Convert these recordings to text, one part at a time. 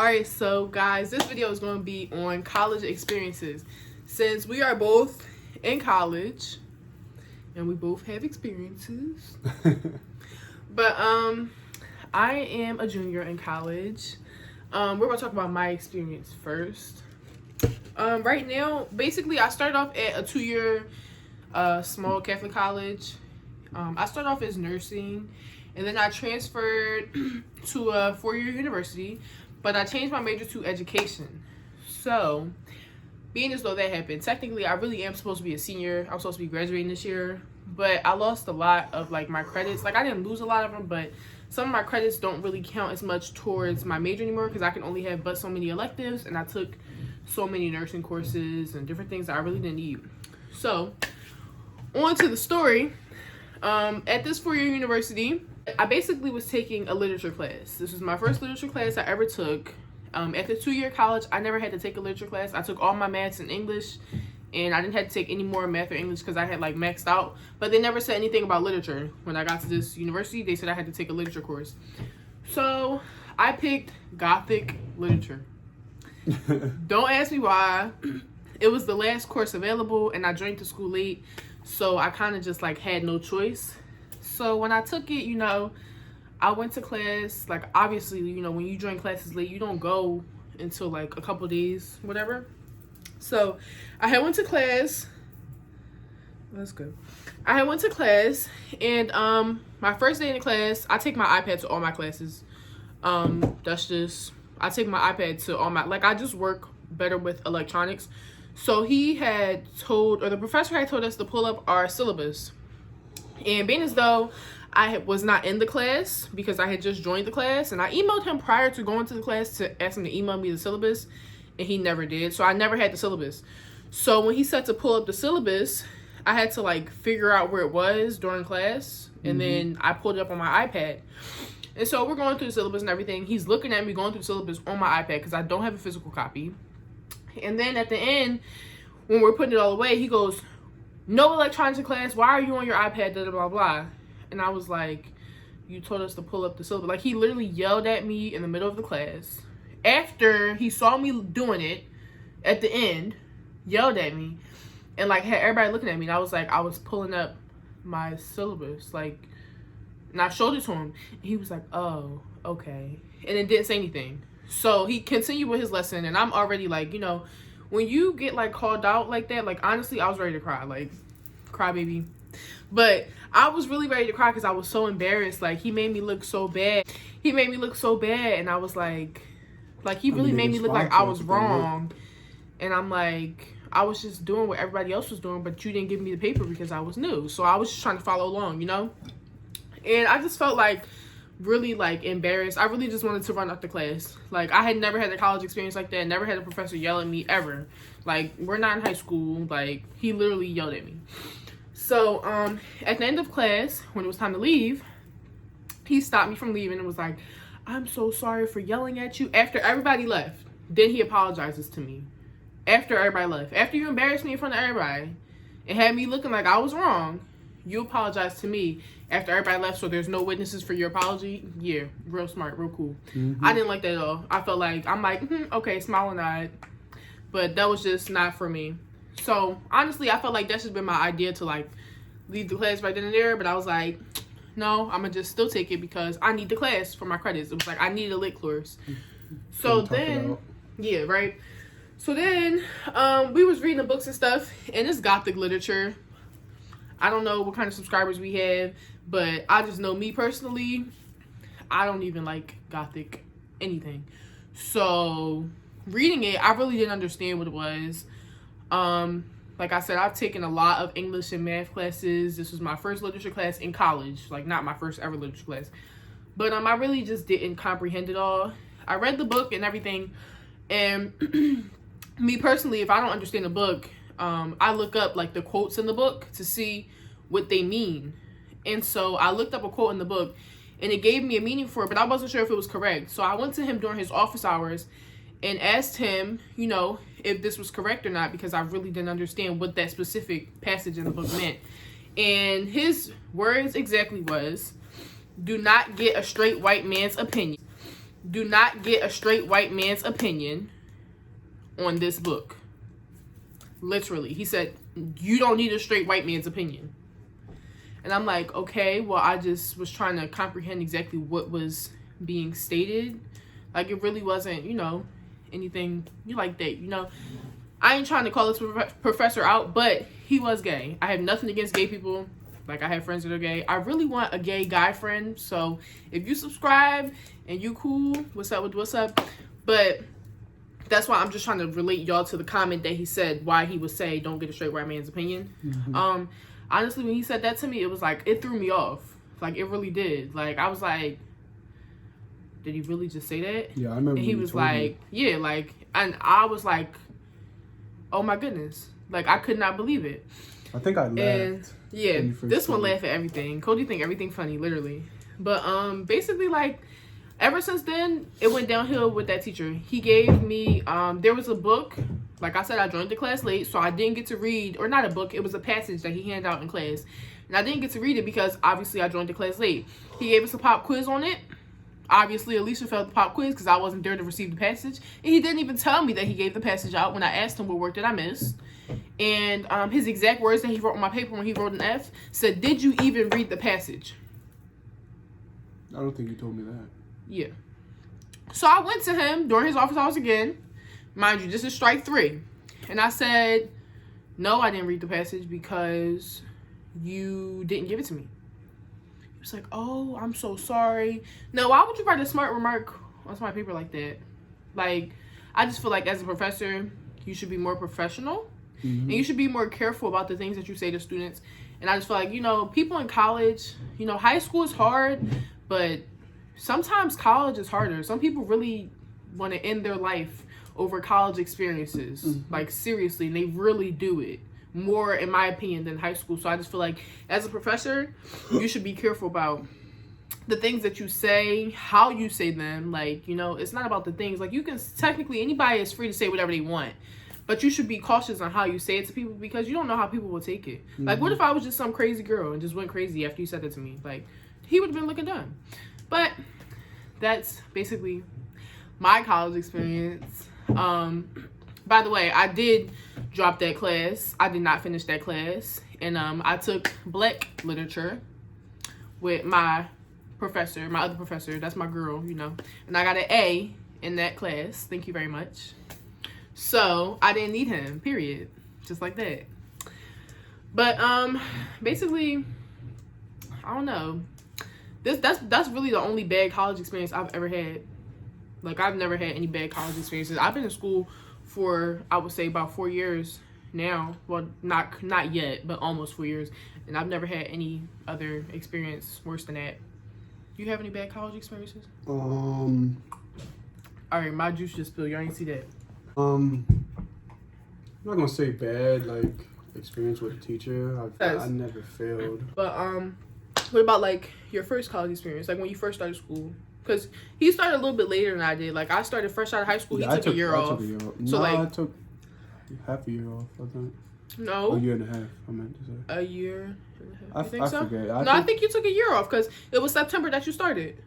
Alright, so guys, this video is going to be on college experiences. Since we are both in college and we both have experiences. But I am a junior in college. We're going to talk about my experience first. Right now, basically I started off at a 2-year small Catholic college. I started off as nursing, and then I transferred to a 4-year university, but I changed my major to education. So, being as though that happened, technically I really am supposed to be a senior. I'm supposed to be graduating this year, but I lost a lot of like my credits. Like, I didn't lose a lot of them, but some of my credits don't really count as much towards my major anymore because I can only have but so many electives, and I took so many nursing courses and different things that I really didn't need. So, on to the story. At this 4-year university, I basically was taking a literature class. This was my first literature class I ever took. At the 2-year college, I never had to take a literature class. I took all my maths and English, and I didn't have to take any more math or English because I had like maxed out. But they never said anything about literature. When I got to this university, they said I had to take a literature course. So I picked Gothic literature. Don't ask me why. It was the last course available, and I joined the school late, so I kind of just like had no choice. So when I took it, you know, I went to class. Like, obviously, you know, when you join classes late, you don't go until like a couple days, whatever. So I had went to class. That's good. I had went to class, and my first day in the class, I take my iPad to all my classes. I take my iPad to all my, like, I just work better with electronics. So he had told, or the professor had told us to pull up our syllabus. And being as though I was not in the class because I had just joined the class, and I emailed him prior to going to the class to ask him to email me the syllabus, and he never did. So I never had the syllabus. So when he said to pull up the syllabus, I had to like figure out where it was during class, and then I pulled it up on my iPad. And so we're going through the syllabus and everything. He's looking at me going through the syllabus on my iPad because I don't have a physical copy. And then at the end, when we're putting it all away, he goes, "No electronics in class. Why are you on your iPad? Blah, blah, blah." And I was like, "You told us to pull up the syllabus." Like, he literally yelled at me in the middle of the class. After he saw me doing it, at the end, yelled at me. And, like, had everybody looking at me. And I was like, I was pulling up my syllabus. Like, and I showed it to him. And he was like, "Oh, okay." And it didn't say anything. So he continued with his lesson. And I'm already, like, you know, when you get, like, called out like that, like, honestly, I was ready to cry. Like, cry baby. But I was really ready to cry because I was so embarrassed. Like, he made me look so bad. He made me look so bad. And I was like he really made me look like I was wrong. And I'm like, I was just doing what everybody else was doing, but you didn't give me the paper because I was new. So I was just trying to follow along, you know? And I just felt like really like embarrassed. I really just wanted to run out the class. Like, I had never had a college experience like that. Never had a professor yell at me ever. Like, we're not in high school. Like, he literally yelled at me. So at the end of class, when it was time to leave, he stopped me from leaving and was like, "I'm so sorry for yelling at you." After everybody left, then he apologizes to me. After everybody left, after you embarrassed me in front of everybody and had me looking like I was wrong, you apologize to me after everybody left, so there's no witnesses for your apology. Yeah, real smart, real cool. I didn't like that at all. I felt like, I'm like, okay, smile and nod. But that was just not for me. So, honestly, I felt like that's just been my idea to, like, leave the class right then and there. But I was like, no, I'm going to just still take it because I need the class for my credits. It was like, I need a lit course. So then, yeah, right? So then, we was reading the books and stuff, and it's Gothic literature. I don't know what kind of subscribers we have, but I just know me personally, I don't even like Gothic anything. So, reading it, I really didn't understand what it was. Like I said, I've taken a lot of English and math classes. This was my first literature class in college. Like, not my first ever literature class. But I really just didn't comprehend it all. I read the book and everything, and me personally, if I don't understand the book, I look up like the quotes in the book to see what they mean. And so I looked up a quote in the book, and it gave me a meaning for it, but I wasn't sure if it was correct. So I went to him during his office hours and asked him, you know, if this was correct or not, because I really didn't understand what that specific passage in the book meant. And his words exactly was, "Do not get a straight white man's opinion. do not get a straight white man's opinion on this book. Literally. He said, you don't need a straight white man's opinion. And I'm like, okay, well, I just was trying to comprehend exactly what was being stated. Like, it really wasn't, anything like that, I ain't trying to call this professor out, but he was gay. I have nothing against gay people. Like, I have friends that are gay. I really want a gay guy friend. So, if you subscribe and you cool, what's up? But that's why I'm just trying to relate y'all to the comment that he said, why he would say, don't get a straight white man's opinion. Mm-hmm. Honestly, when he said that to me, it was like, it threw me off. Like, it really did. Like, I was like, did he really just say that? Yeah, I remember. And he was like, yeah, like, and I was like, oh my goodness. Like, I could not believe it. I think I laughed. And yeah, this one laughed at everything. Cody think everything funny, literally. But basically, like, ever since then, it went downhill with that teacher. He gave me, there was a book. Like I said, I joined the class late, so I didn't get to read, or not a book, it was a passage that he handed out in class. And I didn't get to read it because, obviously, I joined the class late. He gave us a pop quiz on it. Obviously, Alicia failed the pop quiz because I wasn't there to receive the passage. And he didn't even tell me that he gave the passage out when I asked him what work did I miss. And his exact words that he wrote on my paper when he wrote an F said, did you even read the passage? I don't think he told me that. Yeah. So I went to him during his office hours again. Mind you, this is strike 3. And I said, no, I didn't read the passage because you didn't give it to me. He was like, oh, I'm so sorry. Now, why would you write a smart remark on my paper like that? Like, I just feel like as a professor, you should be more professional. Mm-hmm. And you should be more careful about the things that you say to students. And I just feel like, people in college, high school is hard, but sometimes college is harder. Some people really want to end their life over college experiences. Mm-hmm. Like, seriously, and they really do it. More, in my opinion, than high school. So I just feel like, as a professor, you should be careful about the things that you say, how you say them. Like, it's not about the things. Like, you can, technically, anybody is free to say whatever they want. But you should be cautious on how you say it to people because you don't know how people will take it. Mm-hmm. Like, what if I was just some crazy girl and just went crazy after you said that to me? Like, he would have been looking dumb. But that's basically my college experience. By the way, I did drop that class. I did not finish that class. And I took Black literature with my professor, my other professor. That's my girl, And I got an A in that class. Thank you very much. So I didn't need him, period. Just like that. But basically, I don't know. That's really the only bad college experience I've ever had. Like, I've never had any bad college experiences. I've been in school for, I would say, about 4 years now. Well, not yet, but almost 4 years. And I've never had any other experience worse than that. You have any bad college experiences? All right, my juice just spilled. Y'all ain't see that. I'm not gonna say bad, like, experience with a teacher. I never failed. But what about, like, your first college experience? Like, when you first started school? Because he started a little bit later than I did. Like, I started fresh out of high school. Yeah, he took a year off. So, I took half a year off, I think. No. A year and a half, I meant to say. A year and a half. You think I so? forget. I think you took a year off because it was September that you started.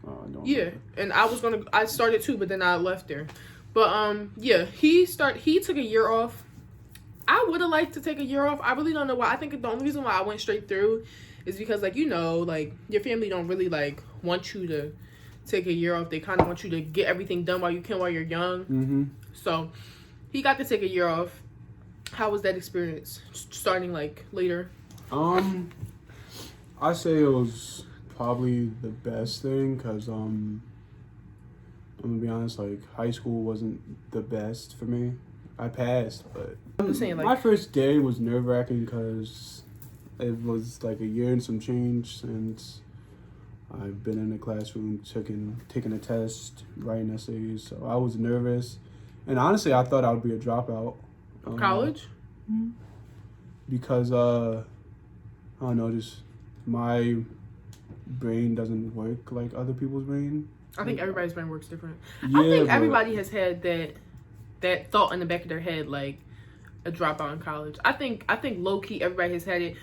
Oh, I don't know. And I started too, but then I left there. But, yeah, he took a year off. I would have liked to take a year off. I really don't know why. I think the only reason why I went straight through is because, like, like, your family don't really, like, want you to take a year off. They kind of want you to get everything done while you're young. Mm-hmm. So, he got to take a year off. How was that experience, starting, like, later? I say it was probably the best thing, because, I'm gonna be honest, like, high school wasn't the best for me. I passed, but I'm just saying, like, my first day was nerve-wracking because it was like a year and some change since I've been in the classroom, taking a test, writing essays. So I was nervous, and honestly, I thought I would be a dropout. College? Because I don't know, just my brain doesn't work like other people's brain. I think everybody's brain works different. Yeah, I think everybody has had that thought in the back of their head, like a dropout in college. I think low key everybody has had it,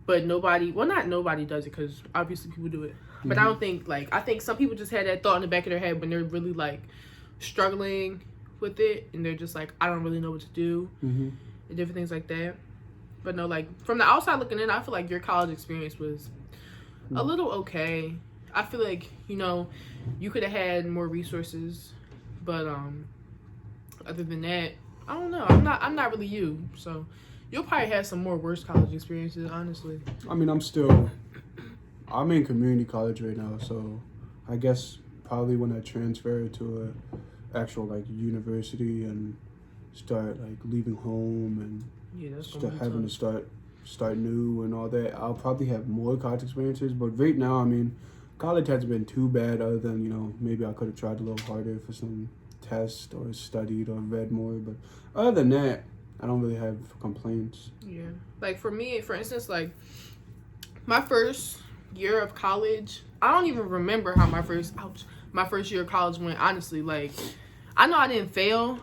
but nobody, well, not nobody does it, because obviously people do it. But I don't think, like, I think some people just had that thought in the back of their head when they're really, like, struggling with it, and they're just like, I don't really know what to do, and different things like that. But no, like, from the outside looking in, I feel like your college experience was a little okay. I feel like, you know, you could have had more resources, but other than that, I don't know. I'm not really you, so you'll probably have some more worse college experiences, honestly. I mean, I'm in community college right now, so I guess probably when I transfer to a actual like university and start like leaving home and start having to start new and all that, I'll probably have more college experiences. But right now, I mean, college hasn't been too bad, other than, you know, maybe I could have tried a little harder for some tests or studied or read more. But other than that, I don't really have complaints. Yeah, like for me, for instance, like my first year of college, I don't even remember how my first year of college went, honestly. Like, I know I didn't fail,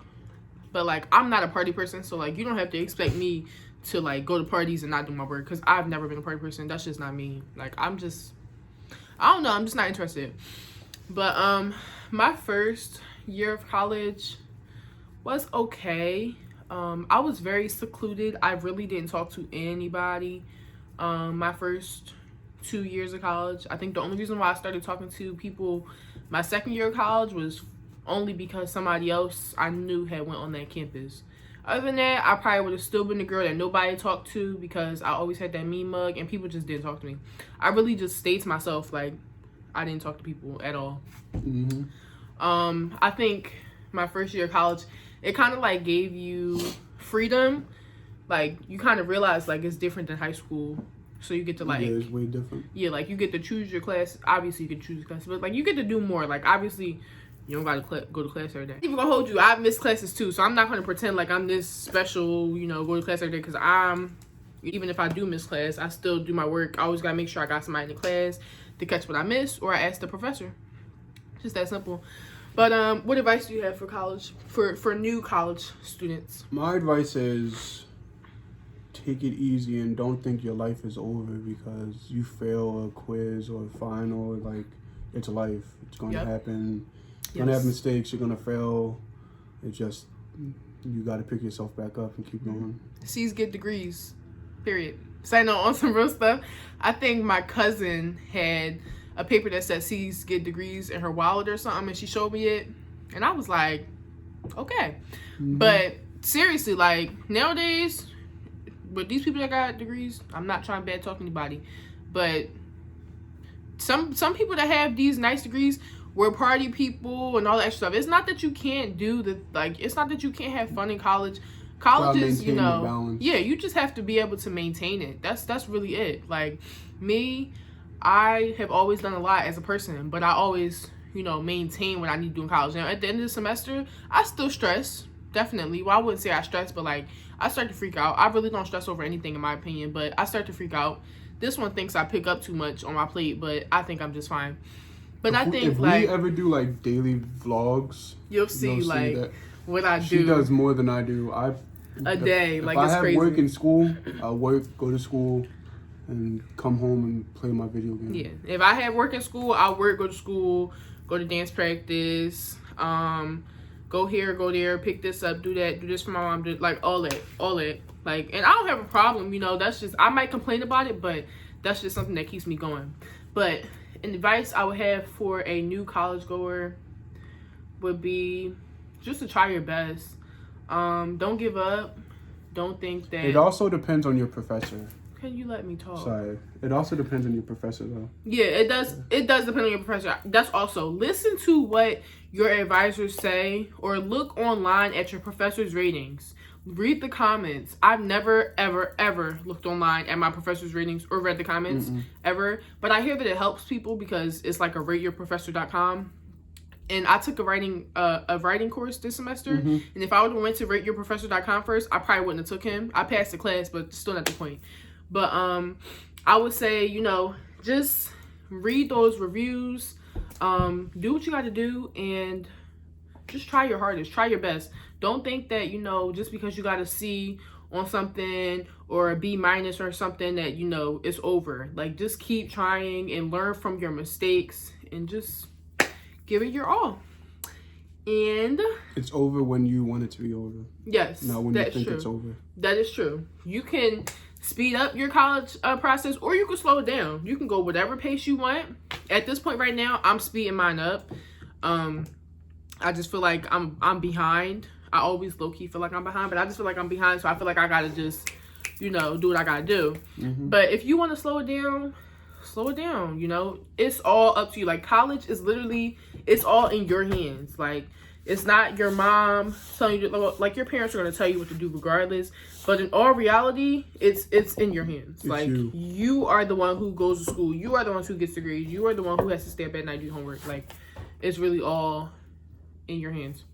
but like, I'm not a party person, so like, you don't have to expect me to like go to parties and not do my work, because I've never been a party person. That's just not me. Like, I don't know, I'm just not interested. But my first year of college was okay. I was very secluded. I really didn't talk to anybody my first 2 years of college. I think the only reason why I started talking to people my second year of college was only because somebody else I knew had went on that campus. Other than that, I probably would have still been the girl that nobody talked to, because I always had that mean mug and people just didn't talk to me. I really just stayed to myself. Like, I didn't talk to people at all. I think my first year of college, it kind of like gave you freedom. Like, you kind of realize like it's different than high school. So you get to like, yeah, it's way different. Yeah, like you get to choose your class. Obviously, you can choose your class, but like you get to do more. Like, obviously, you don't gotta go to class every day. I'm even gonna hold you. I've missed classes too, so I'm not gonna pretend like I'm this special. You know, go to class every day, because even if I do miss class, I still do my work. I always gotta make sure I got somebody in the class to catch what I missed, or I ask the professor. Just that simple. But what advice do you have for college, for new college students? My advice is, take it easy and don't think your life is over because you fail a quiz or a final. Like, it's life. It's going to happen. You're going to have mistakes. You're going to fail. It's just, you got to pick yourself back up and keep going. C's get degrees, period. So I know, on some real stuff, I think my cousin had a paper that said C's get degrees in her wallet or something, and she showed me it, and I was like, okay. But seriously, like, nowadays, with these people that got degrees, I'm not trying to bad talk anybody, but some people that have these nice degrees were party people and all that extra stuff. It's not that you can't it's not that you can't have fun in college. College is, you know, yeah, you just have to be able to maintain it. That's really it. Like, me, I have always done a lot as a person, but I always, you know, maintain what I need to do in college. Now, at the end of the semester, I still stress, definitely. Well, I wouldn't say I stress, but like, I start to freak out. I really don't stress over anything, in my opinion, but I start to freak out. This one thinks I pick up too much on my plate, but I think I'm just fine. But I think, if like, we ever do like daily vlogs, you'll see like that what I do. She does more than I do. A day, like, it's crazy. If I have work in school, I'll go to school, and come home and play my video game. Yeah, if I have work in school, I'll work, go to school, go to dance practice, go here, go there, pick this up, do that, do this for my mom, do like all that. Like, and I don't have a problem, you know, that's just, I might complain about it, but that's just something that keeps me going. But an advice I would have for a new college goer would be just to try your best. Don't give up. Don't think that. It also depends on your professor. Can you let me talk? Sorry. It also depends on your professor, though. Yeah, it does. It does depend on your professor. That's also, listen to what your advisors say, or look online at your professor's ratings. Read the comments. I've never, ever looked online at my professor's ratings or read the comments ever. But I hear that it helps people because it's like a rateyourprofessor.com. And I took a writing course this semester. And if I would have went to rateyourprofessor.com first, I probably wouldn't have took him. I passed the class, but still not the point. But I would say, you know, just read those reviews. Do what you got to do, and just try your hardest. Try your best. Don't think that, you know, just because you got a C on something or a B minus or something that, you know, it's over. Like, just keep trying and learn from your mistakes and just give it your all. And it's over when you want it to be over. Yes, not when you think it's over. That is true. You can speed up your college process, or you can slow it down. You can go whatever pace you want. At this point right now, I'm speeding mine up. I just feel like I'm behind. I always low-key feel like I'm behind, but I just feel like I'm behind, so I feel like I gotta just, you know, do what I gotta do. But if you want to slow it down, you know. It's all up to you. Like, college is literally, it's all in your hands. Like, it's not your mom telling you, like, your parents are going to tell you what to do regardless. But in all reality, it's in your hands. It's like, you are the one who goes to school. You are the one who gets the grades. You are the one who has to stay up at night, do homework. Like, it's really all in your hands.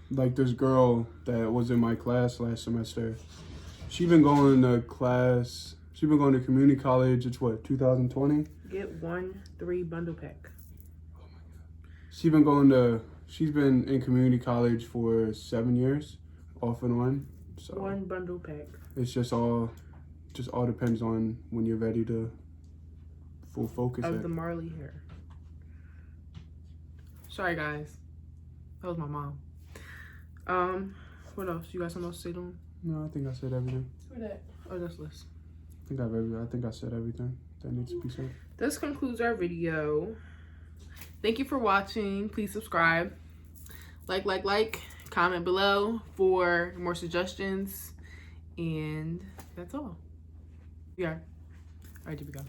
Like, this girl that was in my class last semester, she been going to class, she been going to community college. It's what, 2020? Get 3 bundle pack. Oh my God. She's been in community college for 7 years, off and on. So 1 bundle pack. It's just all depends on when you're ready to full focus. Of the Marley hair. Sorry guys, that was my mom. What else? You got something else to say to him? No, I think I said everything. Where that? Oh, that's Liz. I think I said everything that needs to be said. This concludes our video. Thank you for watching. Please subscribe, like, comment below for more suggestions, and that's all. Yeah. All right, here we go.